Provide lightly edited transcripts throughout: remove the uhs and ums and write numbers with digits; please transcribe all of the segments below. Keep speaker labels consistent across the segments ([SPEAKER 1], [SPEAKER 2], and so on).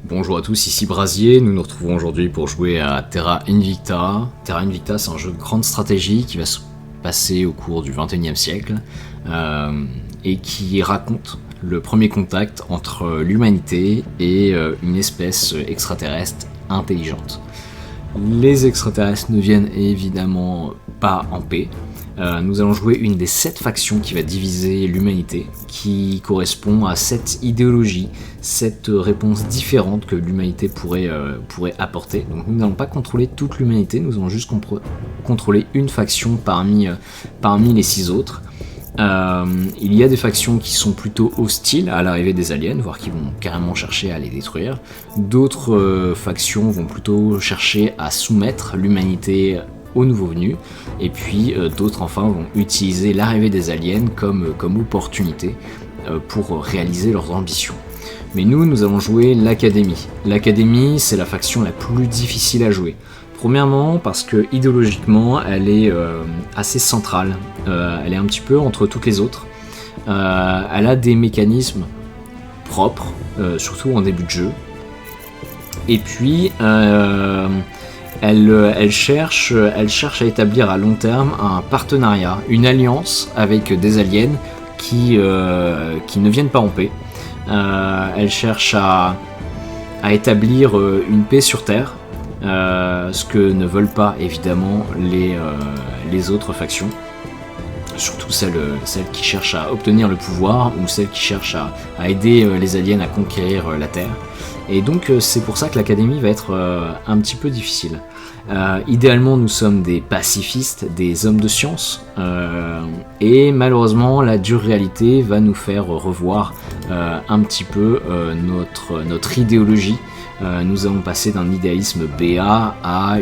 [SPEAKER 1] Bonjour à tous, ici Brasier, nous nous retrouvons aujourd'hui pour jouer à Terra Invicta. Terra Invicta, c'est un jeu de grande stratégie qui va se passer au cours du XXIe siècle et qui raconte le premier contact entre l'humanité et une espèce extraterrestre intelligente. Les extraterrestres ne viennent évidemment pas en paix. Nous allons jouer une des 7 factions qui va diviser l'humanité, qui correspond à cette idéologie, cette réponse différente que l'humanité pourrait apporter. Donc nous n'allons pas contrôler toute l'humanité, nous allons juste contrôler une faction parmi les 6 autres. Il y a des factions qui sont plutôt hostiles à l'arrivée des aliens, voire qui vont carrément chercher à les détruire. D'autres factions vont plutôt chercher à soumettre l'humanité aux nouveaux venus, et puis d'autres enfin vont utiliser l'arrivée des aliens comme opportunité pour réaliser leurs ambitions. Mais nous allons jouer l'Académie. L'Académie, c'est la faction la plus difficile à jouer. Premièrement parce que idéologiquement elle est assez centrale, elle est un petit peu entre toutes les autres, elle a des mécanismes propres, surtout en début de jeu, et puis elle cherche à établir à long terme un partenariat, une alliance avec des aliens qui ne viennent pas en paix. Elle cherche à établir une paix sur Terre, ce que ne veulent pas évidemment les autres factions, surtout celles qui cherchent à obtenir le pouvoir ou celles qui cherchent à aider les aliens à conquérir la Terre. Et donc c'est pour ça que l'Académie va être un petit peu difficile. Idéalement nous sommes des pacifistes, des hommes de science, et malheureusement la dure réalité va nous faire revoir un petit peu notre idéologie. Nous allons passer d'un idéalisme béat à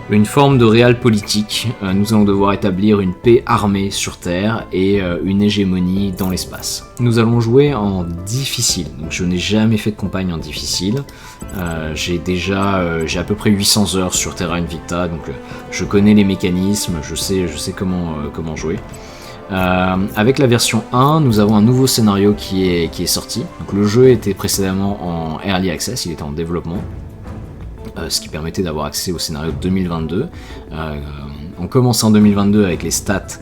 [SPEAKER 1] une forme de réel politique. Nous allons devoir établir une paix armée sur Terre et une hégémonie dans l'espace. Nous allons jouer en difficile, donc je n'ai jamais fait de campagne en difficile. J'ai à peu près 800 heures sur Terra Invicta, donc je connais les mécanismes, je sais comment jouer. Avec la version 1, nous avons un nouveau scénario qui est sorti. Donc le jeu était précédemment en Early Access, il était en développement, ce qui permettait d'avoir accès au scénario de 2022. On commence en 2022 avec les stats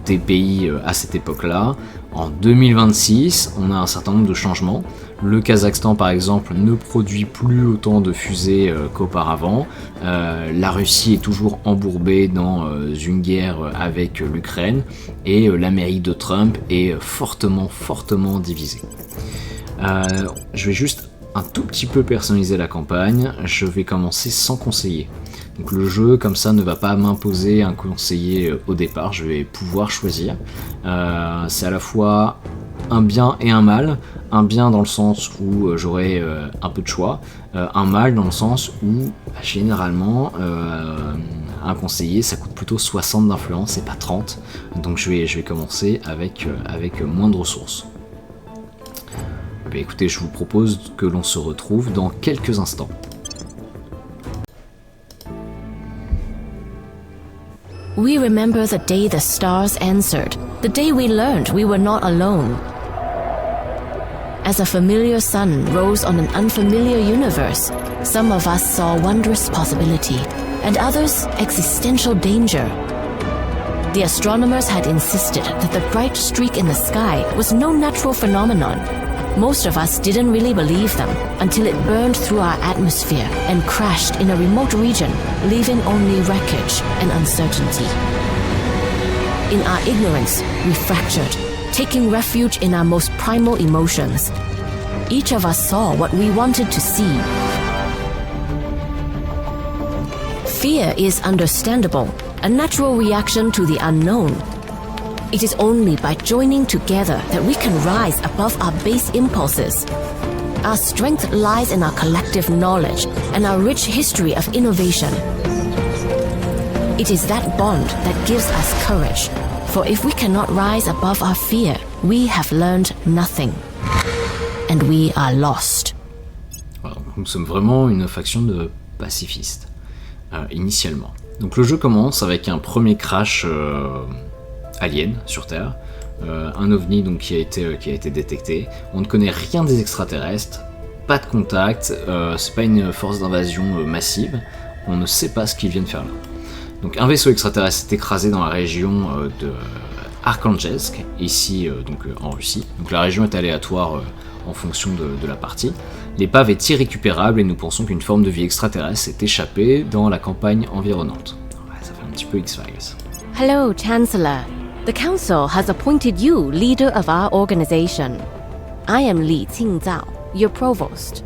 [SPEAKER 1] des pays à cette époque-là. En 2026, on a un certain nombre de changements. Le Kazakhstan, par exemple, ne produit plus autant de fusées qu'auparavant. La Russie est toujours embourbée dans une guerre avec l'Ukraine. Et l'Amérique de Trump est fortement divisée. Je vais juste un tout petit peu personnaliser la campagne. Je vais commencer sans conseiller. Donc le jeu, comme ça, ne va pas m'imposer un conseiller au départ, je vais pouvoir choisir. C'est à la fois un bien et un mal. Un bien dans le sens où j'aurai un peu de choix, un mal dans le sens où généralement un conseiller ça coûte plutôt 60 d'influence et pas 30, donc je vais commencer avec moins de ressources. Écoutez, je vous propose que l'on se retrouve dans quelques instants.
[SPEAKER 2] We remember the day the stars answered, the day we learned we were not alone. As a familiar sun rose on an unfamiliar universe, some of us saw wondrous possibility, and others existential danger. The astronomers had insisted that the bright streak in the sky was no natural phenomenon. Most of us didn't really believe them until it burned through our atmosphere and crashed in a remote region, leaving only wreckage and uncertainty. In our ignorance, we fractured, taking refuge in our most primal emotions. Each of us saw what we wanted to see. Fear is understandable, a natural reaction to the unknown. It is only by joining together that we can rise above our base impulses. Our strength lies in our collective knowledge and our rich history of innovation. It is that bond that gives us courage, for if we cannot rise above our fear, we have learned nothing. And we are lost.
[SPEAKER 1] Voilà, nous sommes vraiment une faction de pacifistes, initialement. Donc le jeu commence avec un premier crash alien sur Terre. un ovni donc, qui a été détecté. On ne connaît rien des extraterrestres, pas de contact, c'est pas une force d'invasion massive, on ne sait pas ce qu'ils viennent faire là. Donc un vaisseau extraterrestre s'est écrasé dans la région de Arkhangelsk, ici en Russie. Donc la région est aléatoire en fonction de la partie. L'épave est irrécupérable et nous pensons qu'une forme de vie extraterrestre s'est échappée dans la campagne environnante. Ouais, ça fait un petit peu X-Files.
[SPEAKER 2] Hello, Chancellor. The Council has appointed you leader of our organization. I am Li Qingzao, your provost.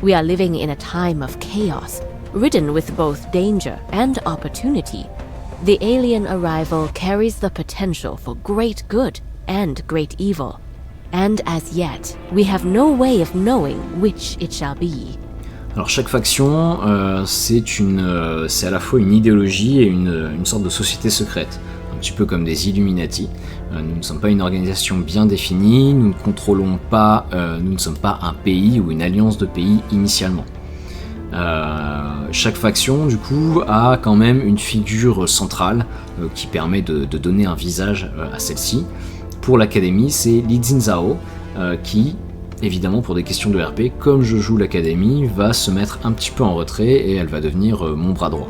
[SPEAKER 2] We are living in a time of chaos, ridden with both danger and opportunity. The alien arrival carries the potential for great good and great evil. And as yet, we have no way of knowing which it shall be.
[SPEAKER 1] Alors chaque faction, c'est à la fois une idéologie et une sorte de société secrète, un petit peu comme des Illuminati. Nous ne sommes pas une organisation bien définie, nous ne contrôlons pas, nous ne sommes pas un pays ou une alliance de pays initialement. Chaque faction du coup a quand même une figure centrale qui permet de donner un visage à celle-ci. Pour l'académie, c'est Li Jinzhao qui, évidemment pour des questions de RP, comme je joue l'académie, va se mettre un petit peu en retrait et elle va devenir mon bras droit.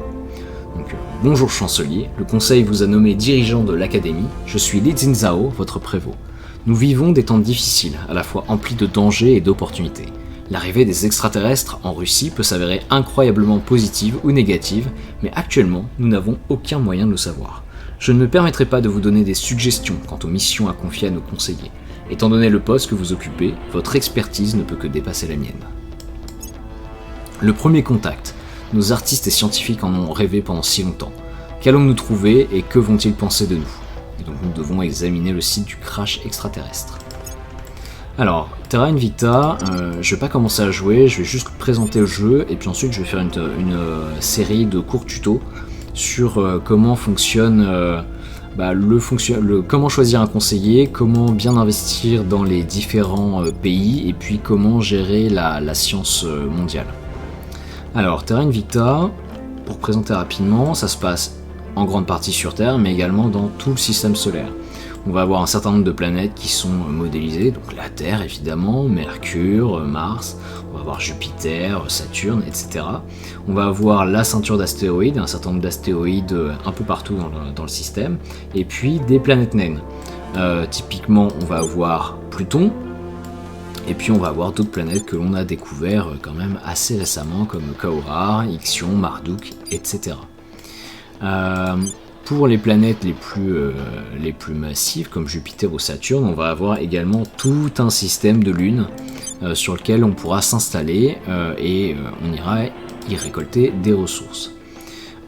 [SPEAKER 1] Donc, bonjour chancelier, le conseil vous a nommé dirigeant de l'académie, je suis Li Jinzhao, votre prévôt. Nous vivons des temps difficiles, à la fois emplis de dangers et d'opportunités. L'arrivée des extraterrestres en Russie peut s'avérer incroyablement positive ou négative, mais actuellement, nous n'avons aucun moyen de le savoir. Je ne me permettrai pas de vous donner des suggestions quant aux missions à confier à nos conseillers. Étant donné le poste que vous occupez, votre expertise ne peut que dépasser la mienne. Le premier contact. Nos artistes et scientifiques en ont rêvé pendant si longtemps. Qu'allons-nous trouver et que vont-ils penser de nous? Et donc nous devons examiner le site du crash extraterrestre. Alors, Terra Invicta, je vais pas commencer à jouer, je vais juste présenter le jeu et puis ensuite je vais faire une série de courts tutos sur comment fonctionne comment choisir un conseiller, comment bien investir dans les différents pays et puis comment gérer la science mondiale. Alors Terra Invicta, pour présenter rapidement, ça se passe en grande partie sur Terre mais également dans tout le système solaire. On va avoir un certain nombre de planètes qui sont modélisées, donc la Terre évidemment, Mercure, Mars, on va avoir Jupiter, Saturne, etc. On va avoir la ceinture d'astéroïdes, un certain nombre d'astéroïdes un peu partout dans le système, et puis des planètes naines. Typiquement, on va avoir Pluton, et puis on va avoir d'autres planètes que l'on a découvert quand même assez récemment, comme Kaora, Ixion, Marduk, etc. Pour les planètes les plus massives, comme Jupiter ou Saturne, on va avoir également tout un système de lunes sur lequel on pourra s'installer et on ira y récolter des ressources.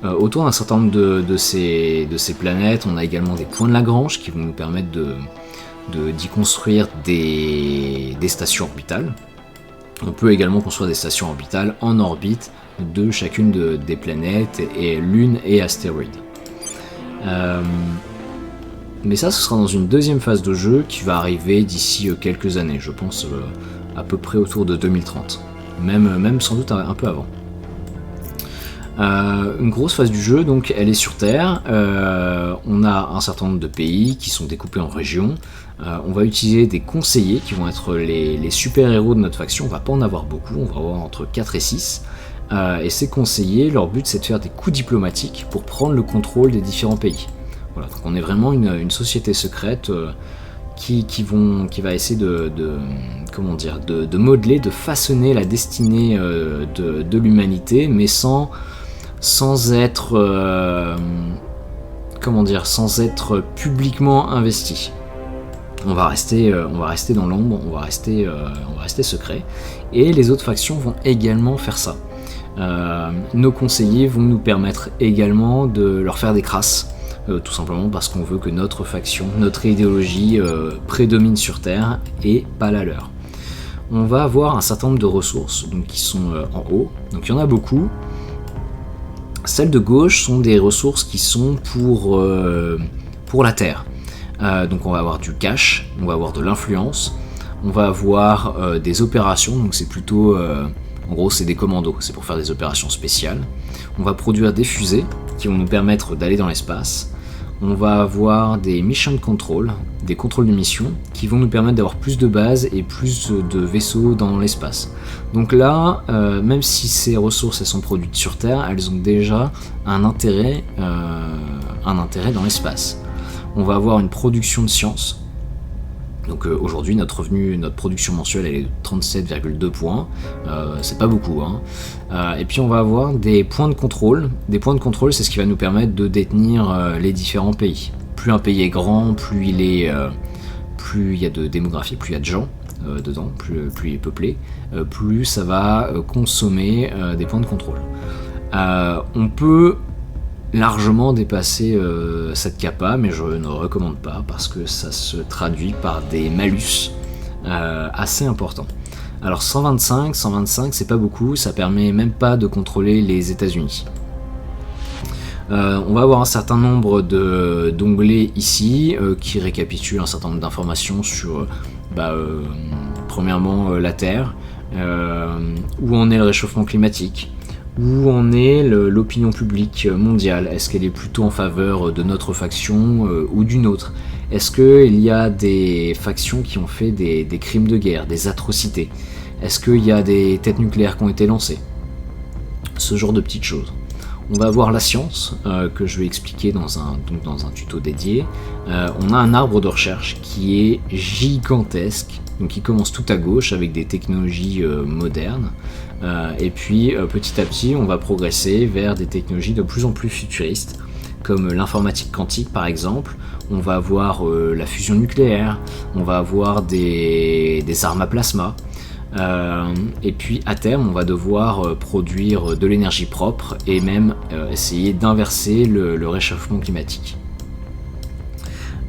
[SPEAKER 1] Autour d'un certain nombre de ces planètes, on a également des points de Lagrange qui vont nous permettre d'y construire des stations orbitales. On peut également construire des stations orbitales en orbite de chacune des planètes, et lunes et astéroïdes. Mais ça, ce sera dans une deuxième phase de jeu qui va arriver d'ici quelques années, je pense à peu près autour de 2030, même sans doute un peu avant. Une grosse phase du jeu, donc elle est sur Terre, on a un certain nombre de pays qui sont découpés en régions, on va utiliser des conseillers qui vont être les super-héros de notre faction, on va pas en avoir beaucoup, on va avoir entre 4 et 6, et ces conseillers, leur but c'est de faire des coups diplomatiques pour prendre le contrôle des différents pays. Voilà, donc on est vraiment une société secrète qui va essayer de modeler, de façonner la destinée de l'humanité, mais sans être publiquement investi. On va rester dans l'ombre, on va rester secret, et les autres factions vont également faire ça. Nos conseillers vont nous permettre également de leur faire des crasses, tout simplement parce qu'on veut que notre faction, notre idéologie prédomine sur Terre et pas la leur. On va avoir un certain nombre de ressources donc, qui sont en haut, donc il y en a beaucoup. Celles de gauche sont des ressources qui sont pour la Terre. Donc on va avoir du cash, on va avoir de l'influence, on va avoir des opérations, donc c'est plutôt... en gros c'est des commandos, c'est pour faire des opérations spéciales. On va produire des fusées qui vont nous permettre d'aller dans l'espace. on va avoir des mission control, des contrôles de mission, qui vont nous permettre d'avoir plus de bases et plus de vaisseaux dans l'espace. Donc là, même si ces ressources elles sont produites sur Terre, elles ont déjà un intérêt dans l'espace. On va avoir une production de science. Donc aujourd'hui notre production mensuelle elle est de 37,2 points, c'est pas beaucoup hein. Et puis on va avoir des points de contrôle. Des points de contrôle c'est ce qui va nous permettre de détenir les différents pays. Plus un pays est grand, plus il y a de démographie, plus il y a de gens dedans, plus il est peuplé, plus ça va consommer des points de contrôle. On peut largement dépasser cette capa, mais je ne recommande pas parce que ça se traduit par des malus assez importants. Alors 125 c'est pas beaucoup, ça permet même pas de contrôler les États-Unis. On va avoir un certain nombre d'onglets ici qui récapitulent un certain nombre d'informations sur premièrement la Terre, où en est le réchauffement climatique, où en est l'opinion publique mondiale. Est-ce qu'elle est plutôt en faveur de notre faction ou d'une autre? Est-ce qu'il y a des factions qui ont fait des crimes de guerre, des atrocités? Est-ce qu'il y a des têtes nucléaires qui ont été lancées? Ce genre de petites choses. On va voir la science, que je vais expliquer dans un tuto dédié. On a un arbre de recherche qui est gigantesque, donc qui commence tout à gauche avec des technologies modernes. Et puis petit à petit on va progresser vers des technologies de plus en plus futuristes, comme l'informatique quantique par exemple. On va avoir la fusion nucléaire, on va avoir des armes à plasma. Et puis à terme on va devoir produire de l'énergie propre et même essayer d'inverser le réchauffement climatique.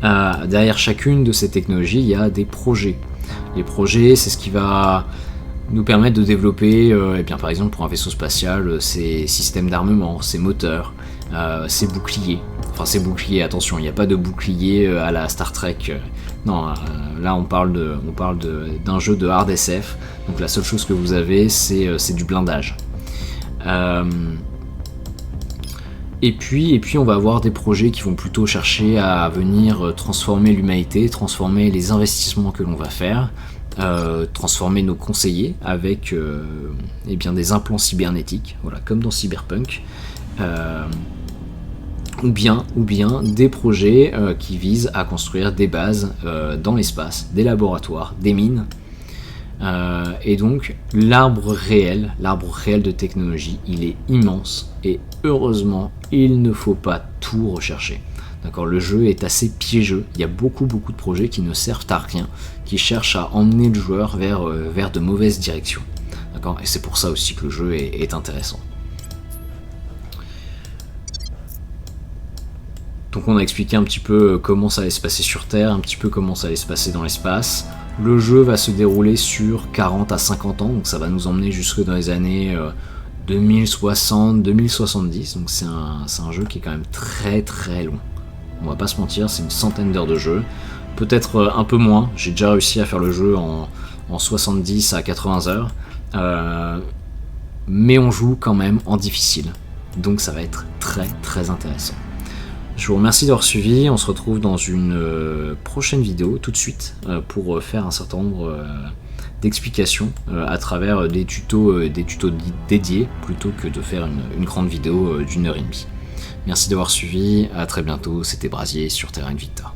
[SPEAKER 1] Derrière chacune de ces technologies il y a des projets. Les projets c'est ce qui va nous permettre de développer par exemple pour un vaisseau spatial ses systèmes d'armement, ses moteurs, ses boucliers. Enfin ses boucliers, attention, il n'y a pas de bouclier à la Star Trek. Non, là on parle d'un jeu de hard SF, donc la seule chose que vous avez c'est du blindage. Et puis on va avoir des projets qui vont plutôt chercher à venir transformer l'humanité, transformer les investissements que l'on va faire, transformer nos conseillers avec des implants cybernétiques, voilà, comme dans Cyberpunk. Ou bien des projets qui visent à construire des bases dans l'espace, des laboratoires, des mines. Et donc l'arbre réel de technologie, il est immense et heureusement il ne faut pas tout rechercher. D'accord, le jeu est assez piégeux, il y a beaucoup de projets qui ne servent à rien, qui cherchent à emmener le joueur vers de mauvaises directions. D'accord, et c'est pour ça aussi que le jeu est intéressant. Donc on a expliqué un petit peu comment ça allait se passer sur Terre, un petit peu comment ça allait se passer dans l'espace. Le jeu va se dérouler sur 40 à 50 ans, donc ça va nous emmener jusque dans les années 2060-2070, donc c'est un jeu qui est quand même très très long. On va pas se mentir, c'est une centaine d'heures de jeu, peut-être un peu moins, j'ai déjà réussi à faire le jeu en 70 à 80 heures, mais on joue quand même en difficile, donc ça va être très très intéressant. Je vous remercie d'avoir suivi, on se retrouve dans une prochaine vidéo tout de suite pour faire un certain nombre d'explications à travers des tutos dédiés plutôt que de faire une grande vidéo d'1h30. Merci d'avoir suivi, à très bientôt, c'était Brasier sur Terra Invicta.